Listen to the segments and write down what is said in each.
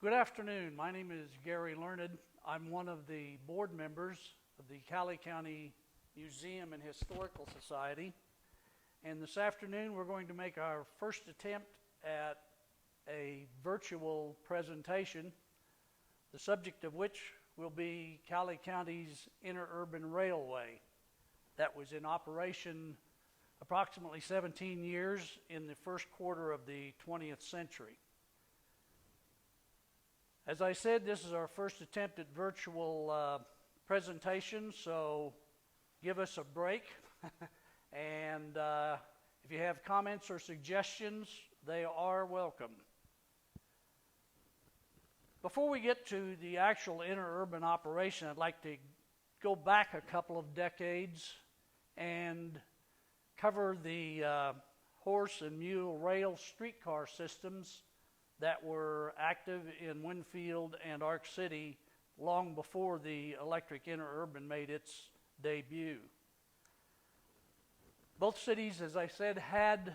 Good afternoon. My name is Gary Learned. I'm one of the board members of the Cowley County Museum and Historical Society. And this afternoon we're going to make our first attempt at a virtual presentation, the subject of which will be Cowley County's Interurban Railway that was in operation approximately 17 years in the first quarter of the 20th century. As I said, this is our first attempt at virtual presentation, so give us a break. And if you have comments or suggestions, they are welcome. Before we get to the actual interurban operation, I'd like to go back a couple of decades and cover the horse and mule rail streetcar systems that were active in Winfield and Ark City long before the electric interurban made its debut. Both cities, as I said, had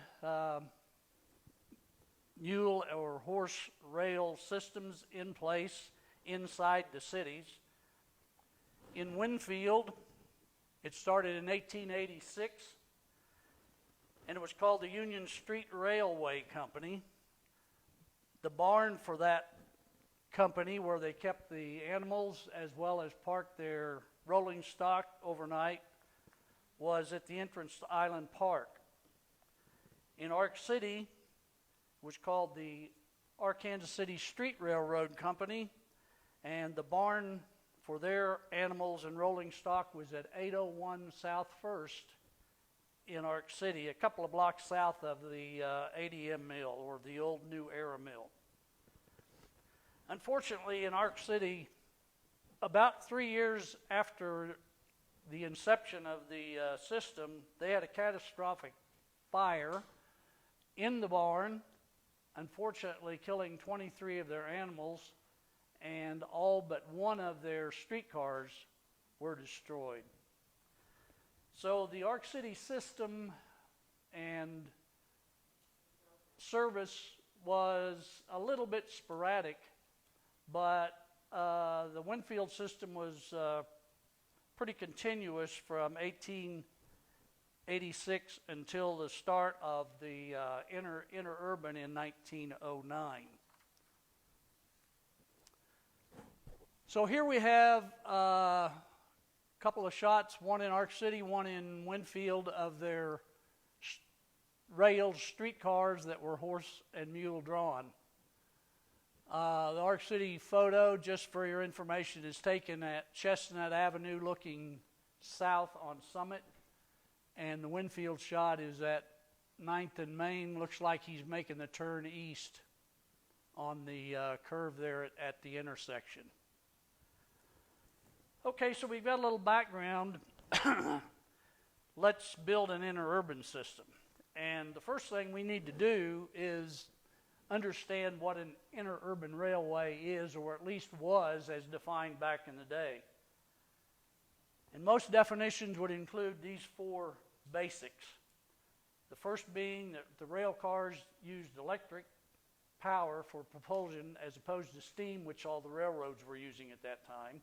mule or horse rail systems in place inside the cities. In Winfield, it started in 1886, and it was called the Union Street Railway Company. The barn for that company, where they kept the animals as well as parked their rolling stock overnight, was at the entrance to Island Park. In Ark City, it was called the Arkansas City Street Railroad Company, and the barn for their animals and rolling stock was at 801 South 1st in Ark City, a couple of blocks south of the ADM mill, or the old New Era mill. Unfortunately, in Ark City, about 3 years after the inception of the system, they had a catastrophic fire in the barn, unfortunately killing 23 of their animals, and all but one of their streetcars were destroyed. So the Ark City system and service was a little bit sporadic, but the Winfield system was pretty continuous from 1886 until the start of the interurban in 1909. So here we have a couple of shots, one in Ark City, one in Winfield, of their railed streetcars that were horse and mule drawn. The Ark City photo, just for your information, is taken at Chestnut Avenue looking south on Summit, and the Winfield shot is at 9th and Main. Looks like he's making the turn east on the curve there at the intersection. Okay, so we've got a little background. Let's build an interurban system. And the first thing we need to do is understand what an interurban railway is, or at least was, as defined back in the day. And most definitions would include these four basics. The first being that the rail cars used electric power for propulsion as opposed to steam, which all the railroads were using at that time.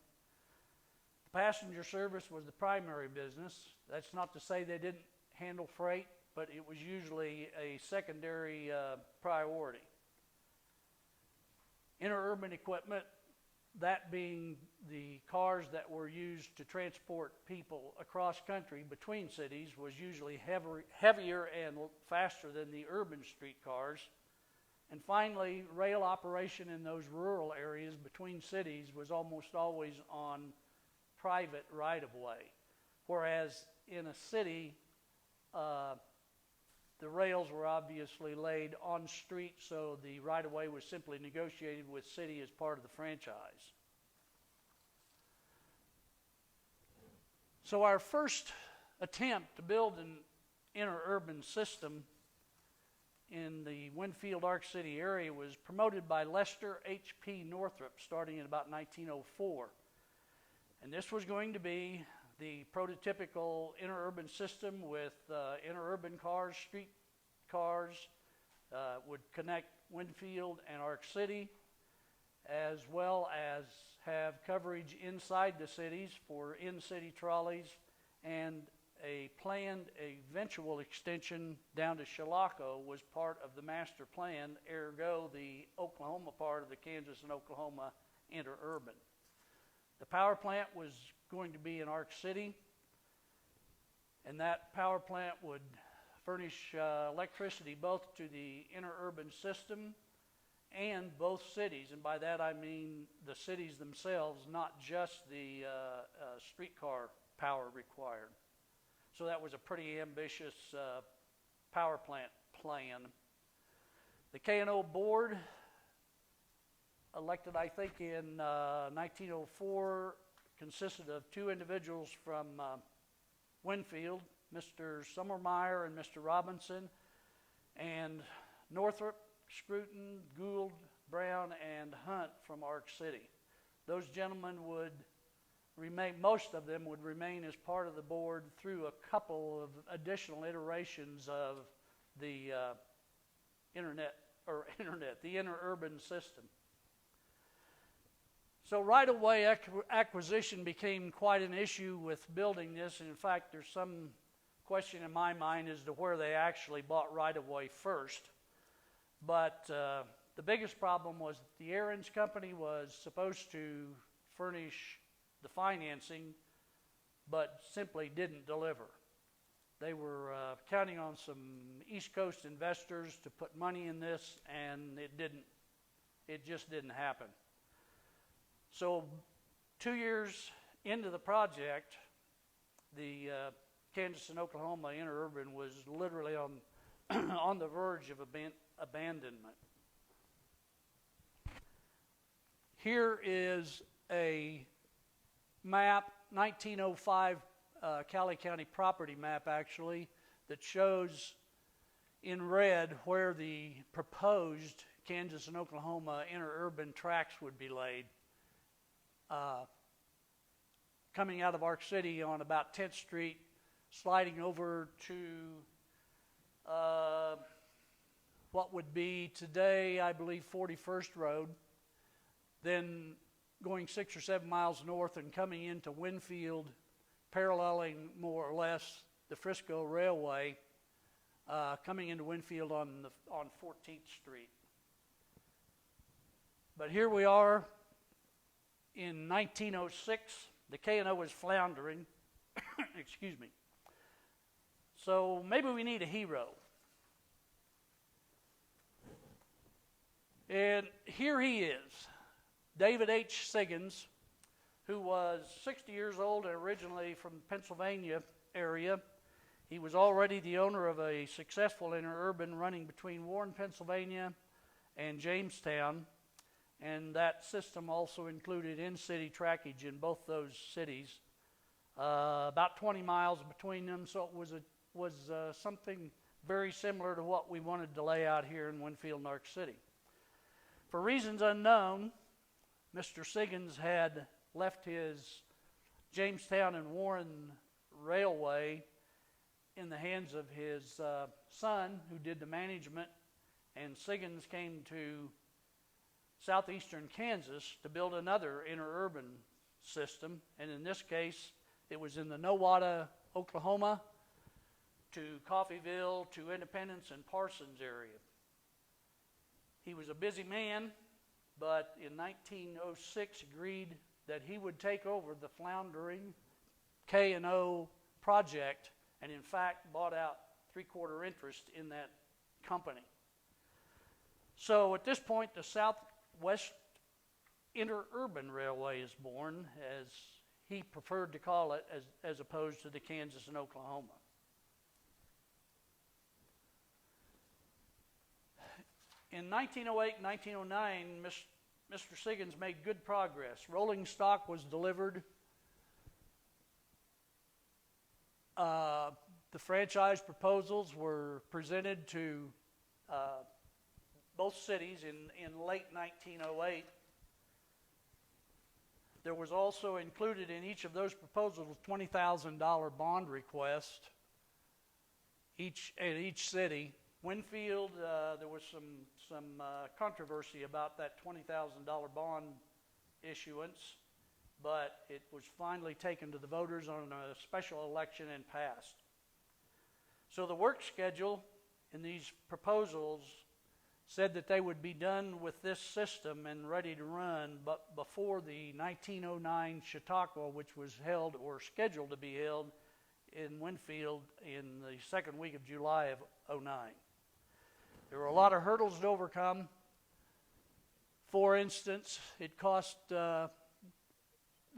Passenger service was the primary business. That's not to say they didn't handle freight, but it was usually a secondary priority. Interurban equipment, that being the cars that were used to transport people across country between cities, was usually heavier and faster than the urban streetcars. And finally, rail operation in those rural areas between cities was almost always on private right-of-way, whereas in a city, the rails were obviously laid on street, so the right-of-way was simply negotiated with city as part of the franchise. So our first attempt to build an interurban system in the Winfield Ark City area was promoted by Lester H.P. Northrop starting in about 1904. And this was going to be the prototypical interurban system with interurban cars, street cars, would connect Winfield and Ark City. as well as have coverage inside the cities for in-city trolleys and a planned eventual extension down to Chilocco was part of the master plan, ergo the Oklahoma part of the Kansas and Oklahoma Interurban. The power plant was going to be in Ark City, and that power plant would furnish electricity both to the interurban system and both cities, and by that I mean the cities themselves, not just the streetcar power required. So that was a pretty ambitious power plant plan. The K&O board, elected I think in 1904, consisted of two individuals from Winfield, Mr. Summermeyer and Mr. Robinson, and Northrop, Scruton, Gould, Brown, and Hunt from Ark City. Those gentlemen would remain, most of them would remain as part of the board through a couple of additional iterations of the the interurban system. So right-of-way acquisition became quite an issue with building this, and in fact there's some question in my mind as to where they actually bought right-of-way first. But the biggest problem was that the Aaron's company was supposed to furnish the financing, but simply didn't deliver. They were counting on some East Coast investors to put money in this, and it just didn't happen. So 2 years into the project, the Kansas and Oklahoma Interurban was literally on on the verge of abandonment. Here is a map, 1905 Cowley County property map actually, that shows in red where the proposed Kansas and Oklahoma interurban tracks would be laid. Coming out of Ark City on about 10th Street, sliding over to what would be today, I believe, 41st Road, then going 6 or 7 miles north and coming into Winfield, paralleling more or less the Frisco Railway, coming into Winfield on 14th Street. But here we are in 1906. The K&O was floundering. Excuse me. So maybe we need a hero. And here he is, David H. Siggins, who was 60 years old and originally from the Pennsylvania area. He was already the owner of a successful interurban running between Warren, Pennsylvania and Jamestown, and that system also included in-city trackage in both those cities, about 20 miles between them, so it was something very similar to what we wanted to lay out here in Winfield and Ark City. For reasons unknown, Mr. Siggins had left his Jamestown and Warren Railway in the hands of his son, who did the management, and Siggins came to southeastern Kansas to build another interurban system, and in this case, it was in the Nowata, Oklahoma, to Coffeyville, to Independence and Parsons area. He was a busy man, but in 1906 agreed that he would take over the floundering K&O project, and in fact bought out 3/4 interest in that company. So at this point, the Southwest Interurban Railway is born, as he preferred to call it, as opposed to the Kansas and Oklahoma. In 1908 and 1909, Mr. Siggins made good progress. Rolling stock was delivered. The franchise proposals were presented to both cities in late 1908. There was also included in each of those proposals a $20,000 bond request at each city. Winfield, there was some controversy about that $20,000 bond issuance, but it was finally taken to the voters on a special election and passed. So the work schedule in these proposals said that they would be done with this system and ready to run, but before the 1909 Chautauqua, which was held or scheduled to be held in Winfield in the second week of July of '09. There were a lot of hurdles to overcome. For instance, it cost the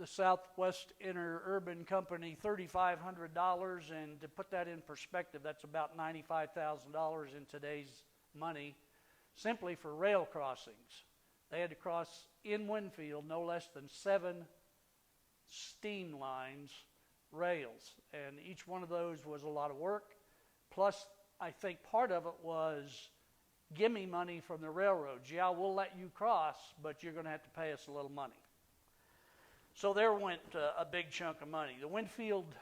Southwest Interurban Company $3,500, and to put that in perspective, that's about $95,000 in today's money, simply for rail crossings. They had to cross in Winfield no less than 7 steam lines, rails, and each one of those was a lot of work. Plus, I think part of it was gimme money from the railroads. Yeah, we'll let you cross, but you're going to have to pay us a little money. So there went a big chunk of money. The Winfield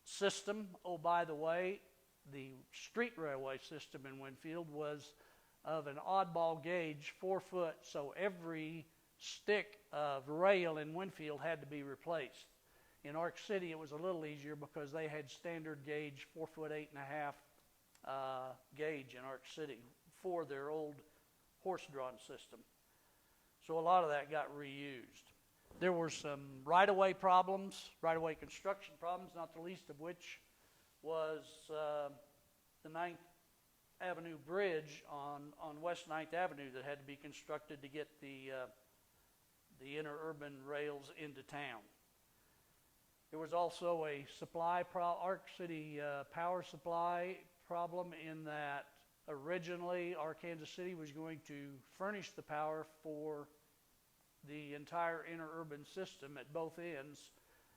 system, oh, by the way, the street railway system in Winfield was of an oddball gauge, 4 foot, so every stick of rail in Winfield had to be replaced. In Ark City, it was a little easier because they had standard gauge, 4 foot, 8.5 gauge in Ark City for their old horse-drawn system. So a lot of that got reused. There were some right-of-way problems, right-of-way construction problems, not the least of which was the 9th Avenue Bridge on West 9th Avenue that had to be constructed to get the interurban rails into town. There was also a Ark City power supply problem in that originally Kansas City was going to furnish the power for the entire interurban system at both ends,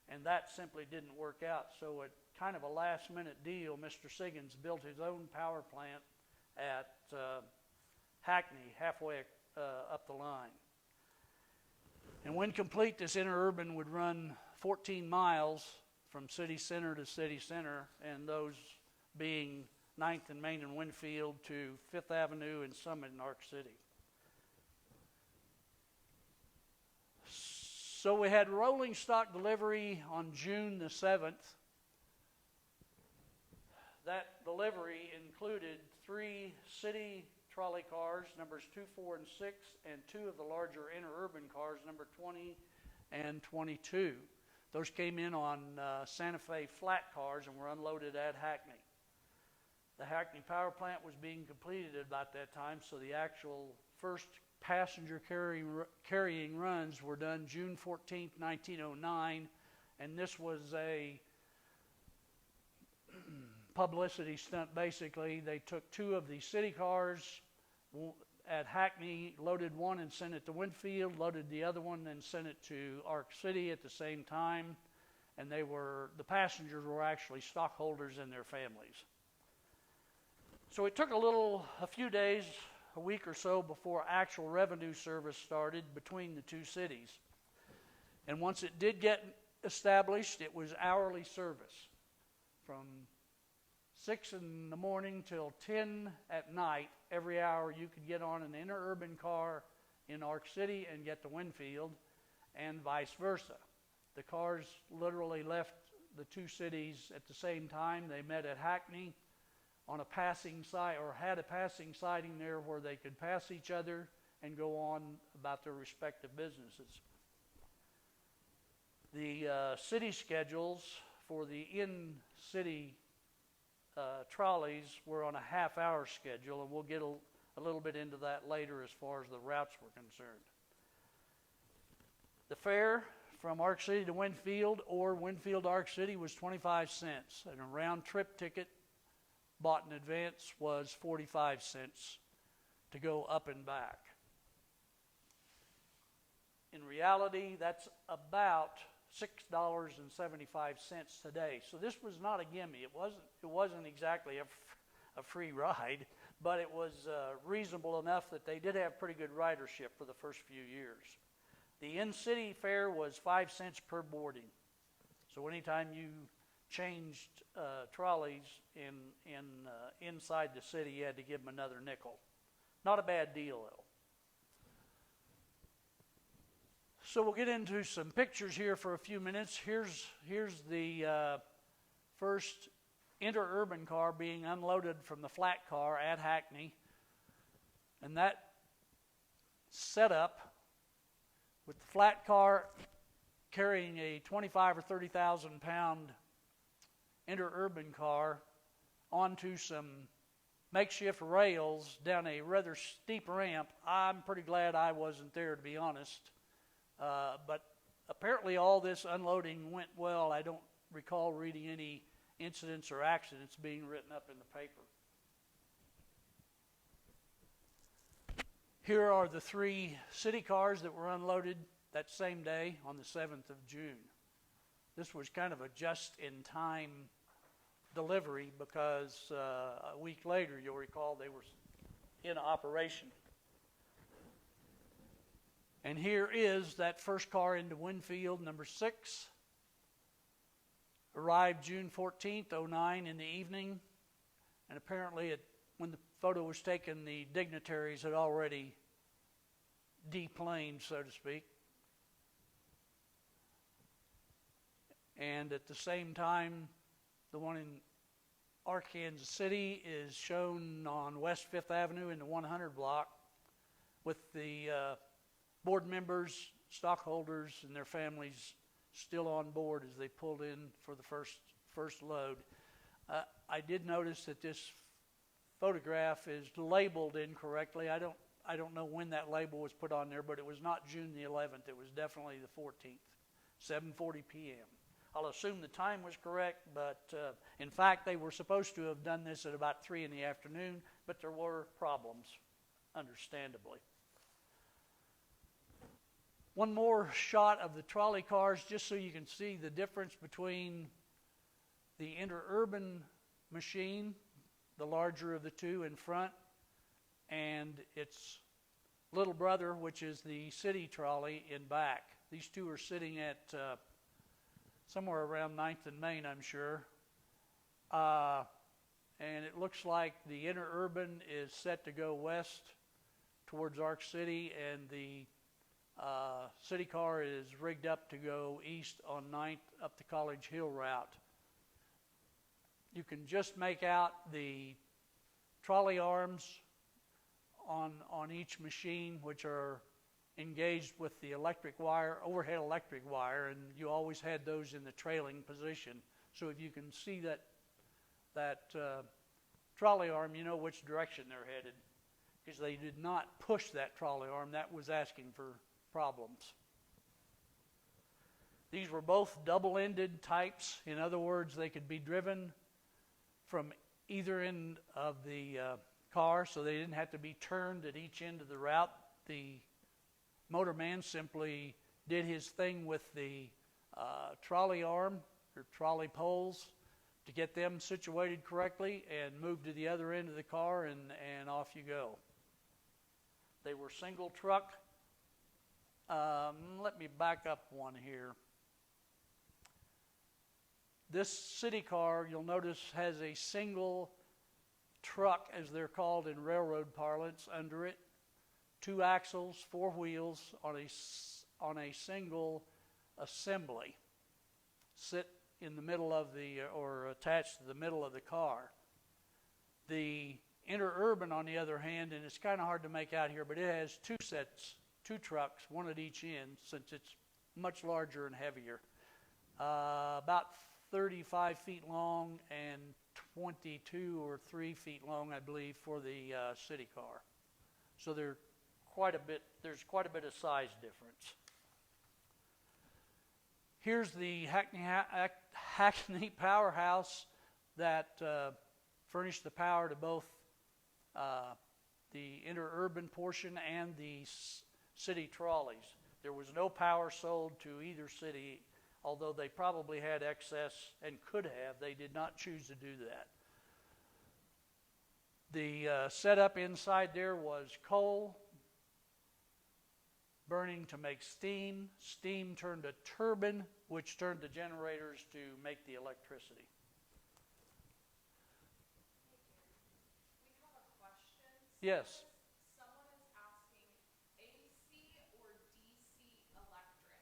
and that simply didn't work out. So at kind of a last-minute deal, Mr. Siggins built his own power plant at Hackney, halfway up the line. And when complete, this interurban would run 14 miles from city center to city center, and those being 9th and Main and Winfield to 5th Avenue and Summit in Ark City. So we had rolling stock delivery on June the 7th. That delivery included 3 city trolley cars, numbers 2, 4, and 6, and 2 of the larger interurban cars, number 20 and 22. Those came in on Santa Fe flat cars and were unloaded at Hackney. The Hackney power plant was being completed at about that time, so the actual first passenger carrying runs were done June 14th, 1909, and this was a publicity stunt. Basically, they took 2 of the city cars at Hackney, loaded one and sent it to Winfield, loaded the other one and sent it to Ark City at the same time, and the passengers were actually stockholders and their families. So it took a few days, a week or so before actual revenue service started between the 2 cities. And once it did get established, it was hourly service from 6 in the morning till 10 at night. Every hour you could get on an interurban car in Ark City and get to Winfield, and vice versa. The cars literally left the 2 cities at the same time. They met at Hackney on a passing site, or had a passing siding there where they could pass each other and go on about their respective businesses. The city schedules for the in-city trolleys were on a half-hour schedule, and we'll get a little bit into that later as far as the routes were concerned. The fare from Ark City to Winfield or Winfield to Ark City was 25 cents, and a round-trip ticket bought in advance was 45 cents to go up and back. In reality, that's about $6.75 today. So this was not a gimme. It wasn't exactly a free ride, but it was reasonable enough that they did have pretty good ridership for the first few years. The in-city fare was 5 cents per boarding. So anytime you changed trolleys inside the city, you had to give them another nickel. Not a bad deal, though. So we'll get into some pictures here for a few minutes. Here's the first Interurban car being unloaded from the flat car at Hackney. And that setup with the flat car carrying a 25 or 30,000 pound Interurban car onto some makeshift rails down a rather steep ramp. I'm pretty glad I wasn't there, to be honest. But apparently all this unloading went well. I don't recall reading any incidents or accidents being written up in the paper. Here are the 3 city cars that were unloaded that same day on the 7th of June. This was kind of a just-in-time delivery because a week later, you'll recall, they were in operation. And here is that first car into Winfield, number 6. Arrived June 14th, 09 in the evening. And apparently, when the photo was taken, the dignitaries had already deplaned, so to speak. And at the same time, the one in Arkansas City is shown on West 5th Avenue in the 100 block with the board members, stockholders, and their families still on board as they pulled in for the first load. I did notice that this photograph is labeled incorrectly. I don't know when that label was put on there, but it was not June the 11th. It was definitely the 14th, 7:40 p.m. I'll assume the time was correct, but in fact, they were supposed to have done this at about 3 in the afternoon, but there were problems, understandably. One more shot of the trolley cars, just so you can see the difference between the Interurban machine, the larger of the two in front, and its little brother, which is the city trolley in back. These two are sitting at somewhere around 9th and Main, I'm sure. And it looks like the Interurban is set to go west towards Ark City, and the city car is rigged up to go east on 9th up the College Hill route. You can just make out the trolley arms on each machine, which are engaged with the electric wire, overhead electric wire, and you always had those in the trailing position. So if you can see that trolley arm, you know which direction they're headed, because they did not push that trolley arm. That was asking for problems. These were both double-ended types. In other words, they could be driven from either end of the car, so they didn't have to be turned at each end of the route. The motorman simply did his thing with the trolley arm or trolley poles to get them situated correctly and move to the other end of the car, and off you go. They were single truck. Let me back up one here. This city car, you'll notice, has a single truck, as they're called in railroad parlance, under it. 2 axles, 4 wheels on a single assembly. Sit in the middle of or attached to the middle of the car. The Interurban, on the other hand, and it's kind of hard to make out here, but it has 2 sets, 2 trucks, one at each end, since it's much larger and heavier. About 35 feet long and 22 or 3 feet long, I believe, for the city car. So there's quite a bit of size difference. Here's the Hackney powerhouse that furnished the power to both the Interurban portion and the city trolleys. There was no power sold to either city, although they probably had excess and could have. They did not choose to do that. The setup inside there was coal burning to make steam. Steam turned a turbine which turned the generators to make the electricity. We have a question. Yes. Someone is asking, AC or DC electric?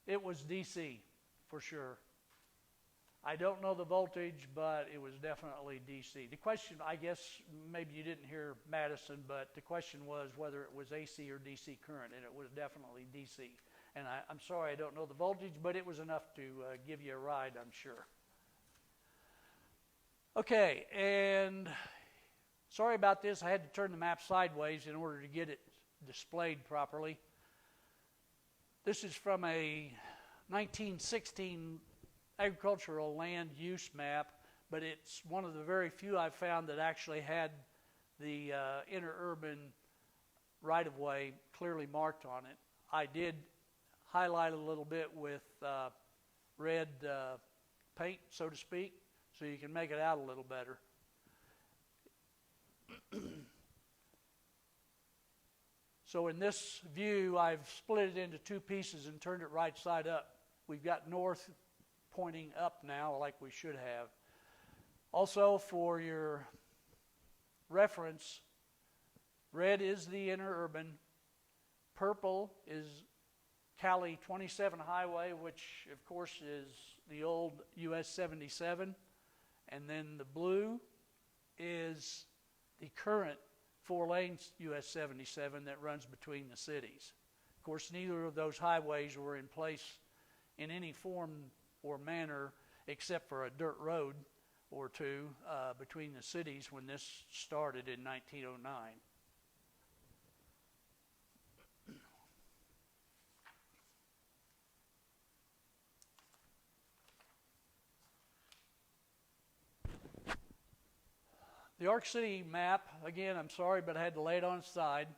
It was DC, for sure. I don't know the voltage, but it was definitely DC. The question, I guess, maybe you didn't hear Madison, but the question was whether it was AC or DC current, and it was definitely DC. And I'm sorry I don't know the voltage, but it was enough to give you a ride, I'm sure. Okay, and sorry about this. I had to turn the map sideways in order to get it displayed properly. This is from a 1916 agricultural land use map, but it's one of the very few I've found that actually had the interurban right-of-way clearly marked on it. I did highlight a little bit with red paint, so to speak, so you can make it out a little better. So in this view, I've split it into two pieces and turned it right side up. We've got north pointing up now like we should have. Also, for your reference, red is the interurban, purple is Cowley 27 Highway, which of course is the old US 77, and then the blue is the current 4-lane US 77 that runs between the cities. Of course, neither of those highways were in place in any form or manner except for a dirt road or two between the cities when this started in 1909. The Ark City map, again, I'm sorry, but I had to lay it on its side.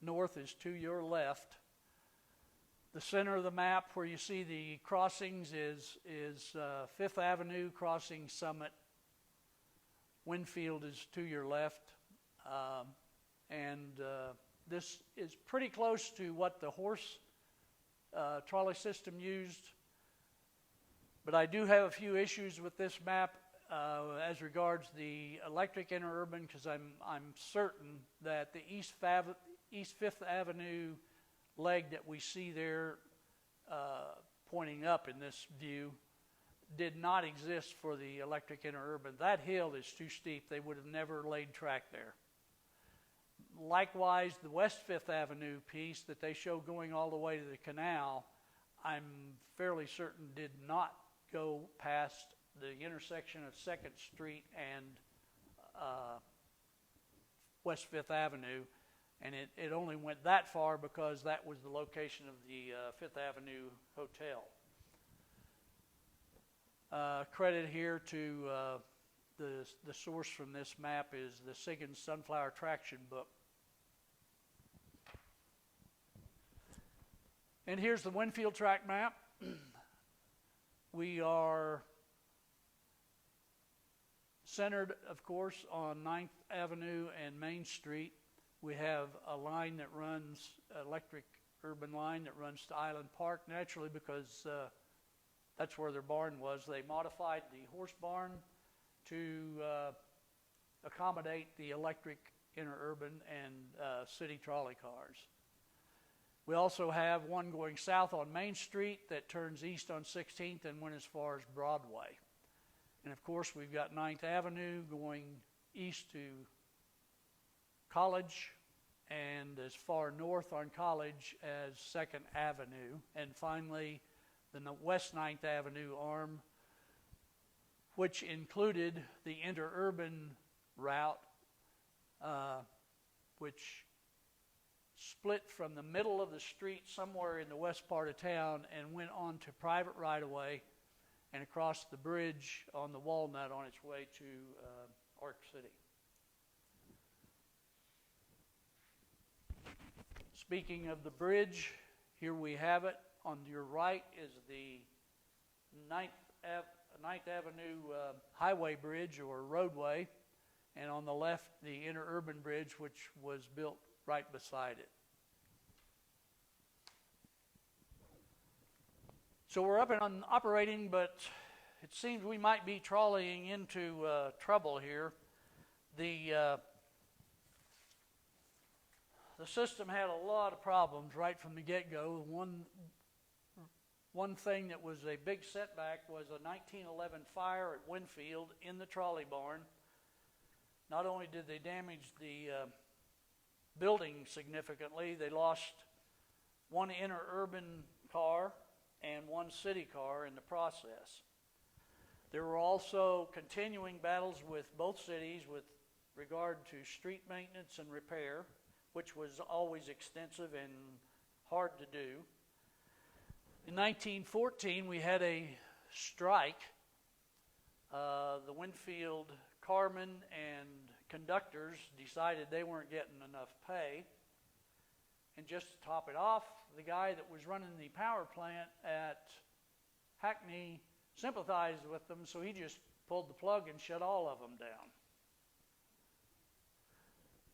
North is to your left. The center of the map where you see the crossings is 5th Avenue crossing Summit. Winfield is to your left. This is pretty close to what the horse trolley system used. But I do have a few issues with this map as regards the electric interurban, because I'm certain that the East 5th Avenue leg that we see there pointing up in this view did not exist for the electric interurban. That hill is too steep. They would have never laid track there. Likewise, the West 5th Avenue piece that they show going all the way to the canal, I'm fairly certain did not go past the intersection of 2nd Street and West 5th Avenue. And it only went that far because that was the location of the 5th Avenue Hotel. Credit here to the source from this map is the Siggins Sunflower Traction book. And here's the Winfield track map. We are centered, of course, on 9th Avenue and Main Street. We have a line that runs, electric urban line that runs to Island Park, naturally, because that's where their barn was. They modified the horse barn to accommodate the electric interurban and city trolley cars. We also have one going south on Main Street that turns east on 16th and went as far as Broadway. And of course, we've got 9th Avenue going east to College and as far north on College as 2nd Avenue. And finally, the West 9th Avenue arm, which included the interurban route, which split from the middle of the street somewhere in the west part of town and went on to private right-of-way and across the bridge on the Walnut on its way to Ark City. Speaking of the bridge, here we have it. On your right is the 9th Avenue Highway Bridge or roadway, and on the left, the interurban bridge, which was built right beside it. So we're up and operating, but it seems we might be trolleying into trouble here. The system had a lot of problems right from the get-go. One thing that was a big setback was a 1911 fire at Winfield in the trolley barn. Not only did they damage the building significantly, they lost one Interurban car and one city car in the process. There were also continuing battles with both cities with regard to street maintenance and repair, which was always extensive and hard to do. In 1914, we had a strike. The Winfield carmen and conductors decided they weren't getting enough pay. And just to top it off, the guy that was running the power plant at Hackney sympathized with them, so he just pulled the plug and shut all of them down.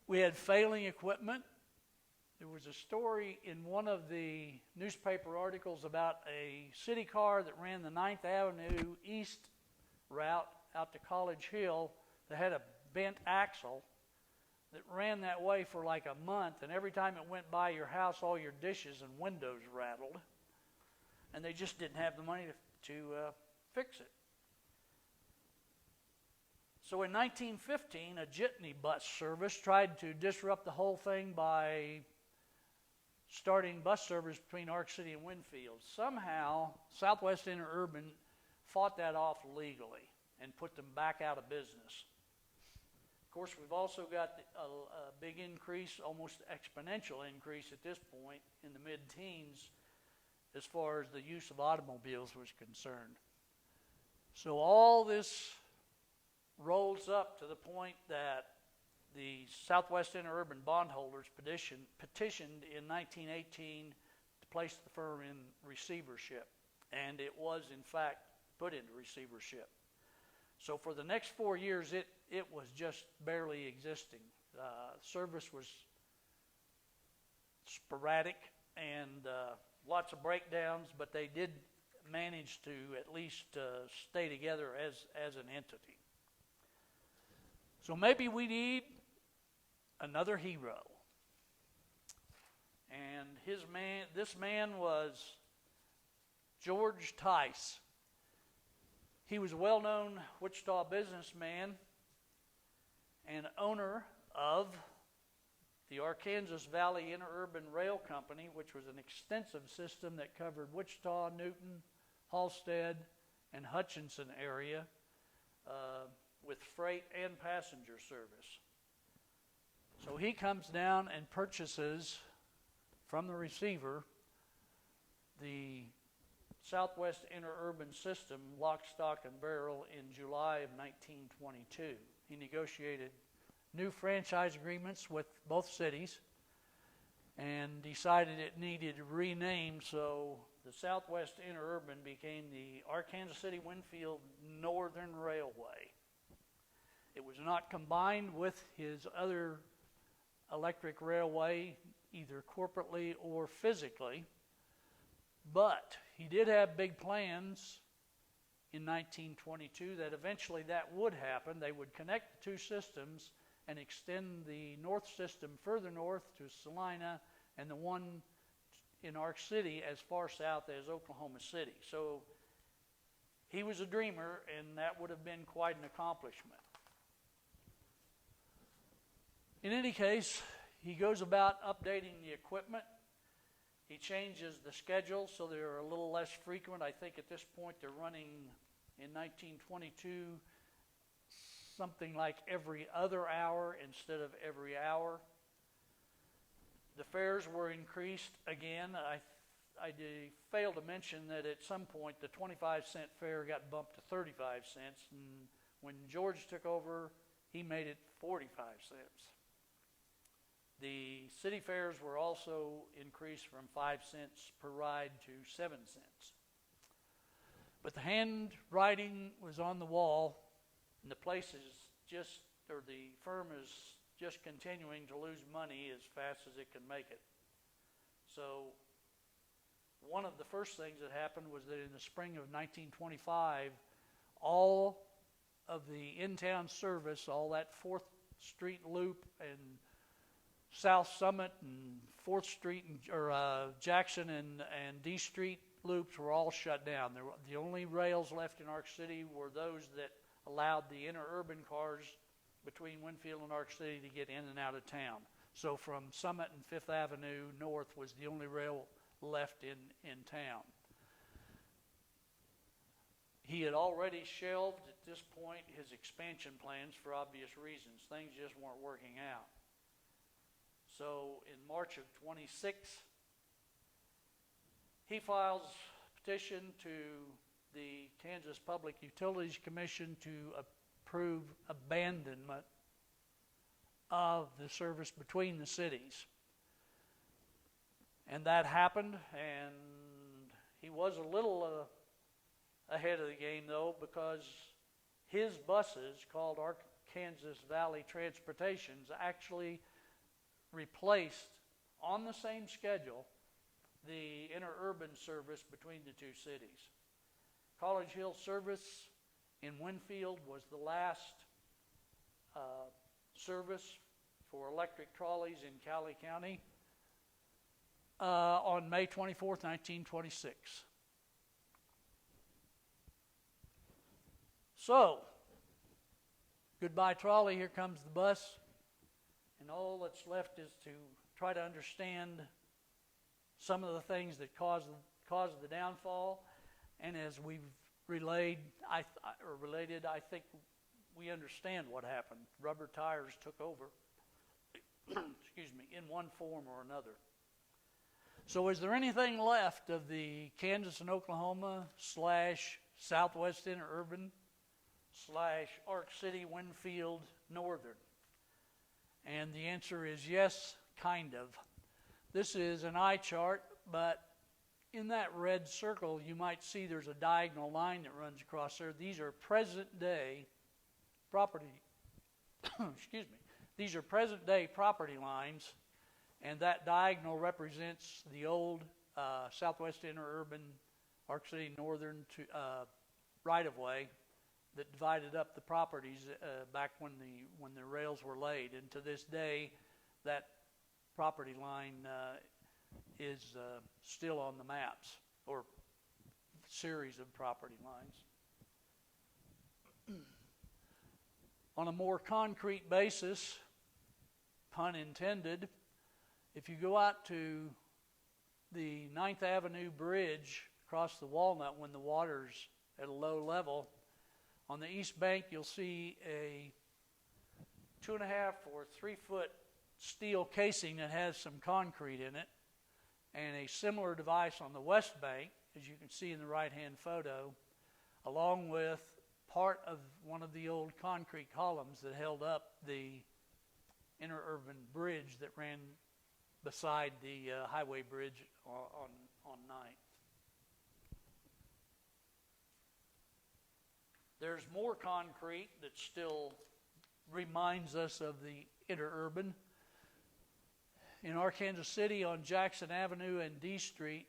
We had failing equipment. There was a story in one of the newspaper articles about a city car that ran the 9th Avenue East route out to College Hill that had a bent axle that ran that way for like a month, and every time it went by your house, all your dishes and windows rattled, and they just didn't have the money to fix it. So in 1915, a jitney bus service tried to disrupt the whole thing by starting bus service between Ark City and Winfield. Somehow, Southwest Interurban fought that off legally and put them back out of business. Of course, we've also got a big increase, almost exponential increase at this point in the mid-teens as far as the use of automobiles was concerned. So all this rolls up to the point that the Southwest Interurban bondholders petitioned in 1918 to place the firm in receivership, and it was in fact put into receivership. So for the next 4 years, it was just barely existing. Service was sporadic and lots of breakdowns, but they did manage to at least stay together as an entity. So maybe we need another hero. And this man was George Tice. He was a well-known Wichita businessman and owner of the Arkansas Valley Interurban Rail Company, which was an extensive system that covered Wichita, Newton, Halstead, and Hutchinson area with freight and passenger service. So he comes down and purchases from the receiver the Southwest Interurban system, lock, stock, and barrel in July of 1922. He negotiated new franchise agreements with both cities and decided it needed renamed, so the Southwest Interurban became the Arkansas City Winfield Northern Railway. It was not combined with his other electric railway, either corporately or physically, but he did have big plans in 1922 that eventually that would happen. They would connect the two systems and extend the north system further north to Salina and the one in Ark City as far south as Oklahoma City. So he was a dreamer, and that would have been quite an accomplishment. In any case, he goes about updating the equipment. He changes the schedule so they're a little less frequent. I think at this point they're running in 1922 something like every other hour instead of every hour. The fares were increased again. I failed to mention that at some point the 25-cent fare got bumped to 35 cents, and when George took over, he made it 45 cents. The city fares were also increased from 5 cents per ride to 7 cents. But the handwriting was on the wall, and the firm is just continuing to lose money as fast as it can make it. So one of the first things that happened was that in the spring of 1925, all of the in-town service, all that 4th Street loop and South Summit and 4th Street or Jackson and D Street loops were all shut down. The only rails left in Ark City were those that allowed the interurban cars between Winfield and Ark City to get in and out of town. So from Summit and 5th Avenue north was the only rail left in town. He had already shelved at this point his expansion plans for obvious reasons. Things just weren't working out. So in March of 26, he files a petition to the Kansas Public Utilities Commission to approve abandonment of the service between the cities. And that happened, and he was a little ahead of the game, though, because his buses, called Arkansas Valley Transportations, actually replaced, on the same schedule, the interurban service between the two cities. College Hill service in Winfield was the last service for electric trolleys in Cowley County on May 24th, 1926. So, goodbye trolley, here comes the bus, and all that's left is to try to understand some of the things that caused the downfall. And as we've related, I think we understand what happened. Rubber tires took over, excuse me, in one form or another. So is there anything left of the Kansas and Oklahoma / Southwest Interurban / Ark City Winfield Northern? And the answer is yes, kind of. This is an eye chart, but in that red circle, you might see there's a diagonal line that runs across there. These are present-day property, excuse me. These are present-day property lines, and that diagonal represents the old Southwest Interurban, Ark City Northern right-of-way that divided up the properties back when the rails were laid. And to this day, that property line is still on the maps, or series of property lines. On a more concrete basis, pun intended, if you go out to the 9th Avenue Bridge across the Walnut when the water's at a low level, on the east bank you'll see a 2.5 or 3 foot steel casing that has some concrete in it, and a similar device on the west bank, as you can see in the right-hand photo, along with part of one of the old concrete columns that held up the interurban bridge that ran beside the highway bridge on 9th. There's more concrete that still reminds us of the interurban. In Arkansas City on Jackson Avenue and D Street,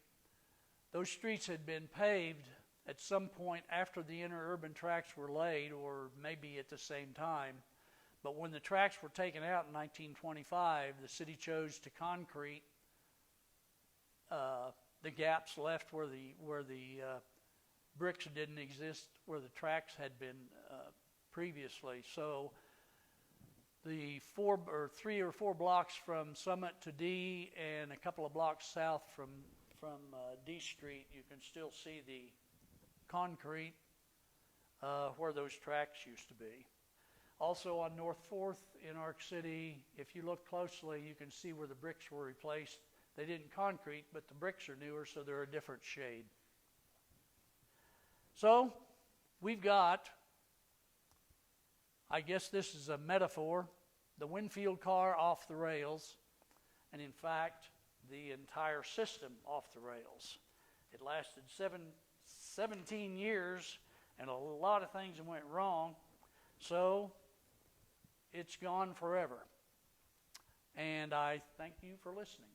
those streets had been paved at some point after the interurban tracks were laid, or maybe at the same time. But when the tracks were taken out in 1925, the city chose to concrete the gaps left where the bricks didn't exist, where the tracks had been previously. So the 3 or 4 blocks from Summit to D and a couple of blocks south from D Street, you can still see the concrete where those tracks used to be. Also on North 4th in Ark City, if you look closely, you can see where the bricks were replaced. They didn't concrete, but the bricks are newer, so they're a different shade. So we've got, I guess this is a metaphor, the Winfield car off the rails, and in fact, the entire system off the rails. It lasted 17 years, and a lot of things went wrong, so it's gone forever. And I thank you for listening.